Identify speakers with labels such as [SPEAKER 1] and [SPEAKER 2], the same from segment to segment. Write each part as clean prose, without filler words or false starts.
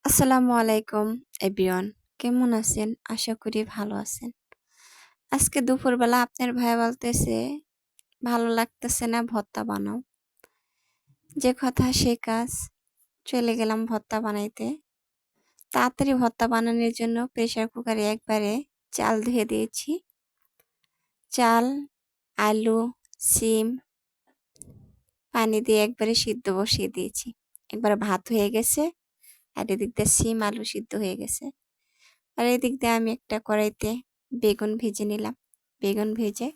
[SPEAKER 1] আসসালামু আলাইকুম এভরিওয়ান, কেমন আছেন? আশা করি ভালো আছেন। আজকে দুপুরবেলা আপনার ভাই বলতেছে ভালো লাগতেছে না, ভর্তা বানাও। যে কথা সে কাজ, চলে গেলাম ভর্তা বানাইতে। তাড়াতাড়ি ভর্তা বানানোর জন্য প্রেসার কুকারে একবারে চাল ধুয়ে দিয়েছি। চাল, আলু, সিম পানি দিয়ে একবারে সিদ্ধ বসিয়ে দিয়েছি। একবারে ভাত হয়ে গেছে, আর এদিক দিয়ে সিম আলু সিদ্ধ হয়ে গেছে। আর এদিক দিয়ে আমি একটা কড়াইতে বেগুন ভেজে নিলাম। বেগুন ভেজে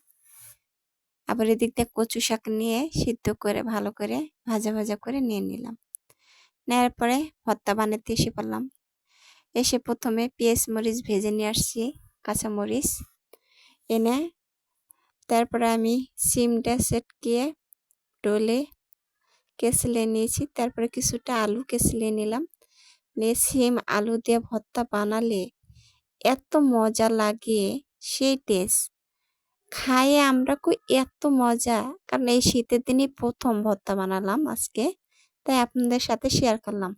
[SPEAKER 1] আবার এদিক দিয়ে কচু শাক নিয়ে সিদ্ধ করে ভালো করে ভাজা ভাজা করে নিয়ে নিলাম। নেওয়ার পরে ভর্তা বানাতে এসে পড়লাম। এসে প্রথমে পেঁয়াজ মরিচ ভেজে নিয়ে আসছি, কাঁচা মরিচ এনে তারপরে আমি সিমটা সেটকিয়ে ডলে কেসলে নিয়েছি। তারপরে কিছুটা আলু কেসলে নিলাম। নিয়ে সিম আলু দিয়ে ভর্তা বানালে এত মজা লাগে, সেই টেস্ট খায়ে আমরা কই এত মজা। কারণ এই শীতের দিনই প্রথম ভর্তা বানালাম আজকে, তাই আপনাদের সাথে শেয়ার করলাম।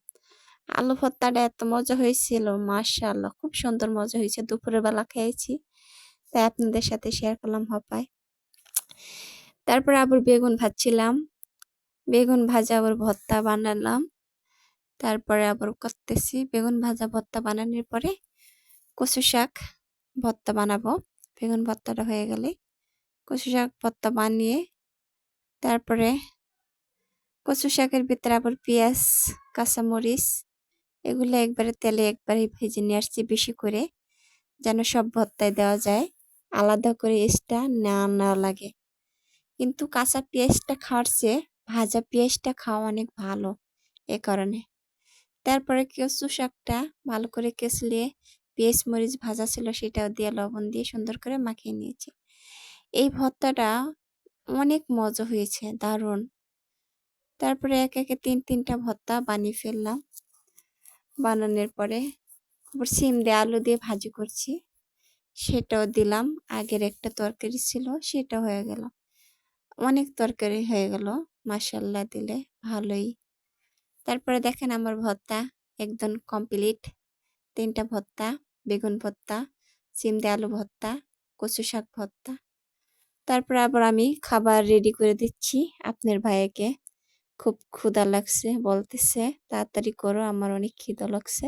[SPEAKER 1] আলু ভর্তাটা এত মজা হয়েছিল, মাশাআল্লাহ, খুব সুন্দর মজা হয়েছে। দুপুরের বেলা খেয়েছি, তাই আপনাদের সাথে শেয়ার করলাম হপায়। তারপরে আবার বেগুন ভাজছিলাম, বেগুন ভাজা আবার ভর্তা বানালাম। তারপরে আবার করতেছি বেগুন ভাজা ভর্তা বানানোর পরে কচু শাক ভর্তা বানাবো। বেগুন ভর্তাটা হয়ে গেলে কচু শাক ভর্তা বানিয়ে তারপরে কচু শাকের ভিতরে আবার পেঁয়াজ, কাঁচামরিচ এগুলো একবারে তেলে একবারে ভেজে নিয়ে আসছি বেশি করে, যেন সব ভর্তায় দেওয়া যায়, আলাদা করে এক্সট্রা না লাগে। কিন্তু কাঁচা পেঁয়াজটা খাওয়ার চেয়ে ভাজা পেঁয়াজটা খাওয়া অনেক ভালো, এ কারণে। তারপরে কচু শাকটা ভালো করে কেচলিয়ে পেঁয়াজ মরিচ ভাজা ছিল সেটাও দিয়ে লবণ দিয়ে সুন্দর করে মাখিয়ে নিয়েছি। এই ভর্তাটা অনেক মজা হয়েছে, দারুণ। তারপরে এক একে তিনটা ভর্তা বানিয়ে ফেললাম। বানানোর পরে আবার সিম দিয়ে আলু দিয়ে ভাজি করছি, সেটাও দিলাম। আগের একটা তরকারি ছিল সেটা হয়ে গেল, অনেক তরকারি হয়ে গেল মাশাআল্লাহ দিলে ভালোই। তারপরে দেখেন আমার ভর্তা একদম কমপ্লিট। তিনটা ভর্তা, বেগুন ভর্তা, সিম দিয়ে আলু ভর্তা, কচু শাক ভর্তা। তারপর আবার আমি খাবার রেডি করে দিচ্ছি আপনার ভাইয়াকে। খুব ক্ষুধা লাগছে, বলতেছে তাড়াতাড়ি করো, আমার অনেক খিদা লাগছে।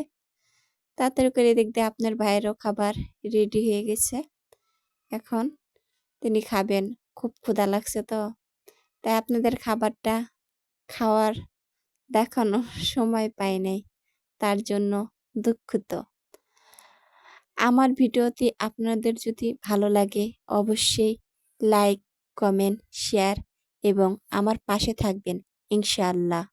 [SPEAKER 1] তাড়াতাড়ি করে দেখতে আপনার ভাইয়েরও খাবার রেডি হয়ে গেছে। এখন তিনি খাবেন, খুব ক্ষুধা লাগছে তো, তাই আপনাদের খাবারটা খাওয়ার দেখানো সময় পাই নাই, তার জন্য দুঃখিত। আমার ভিডিওটি আপনাদের যদি ভালো লাগে অবশ্যই লাইক, কমেন্ট, শেয়ার এবং আমার পাশে থাকবেন ইনশাআল্লাহ।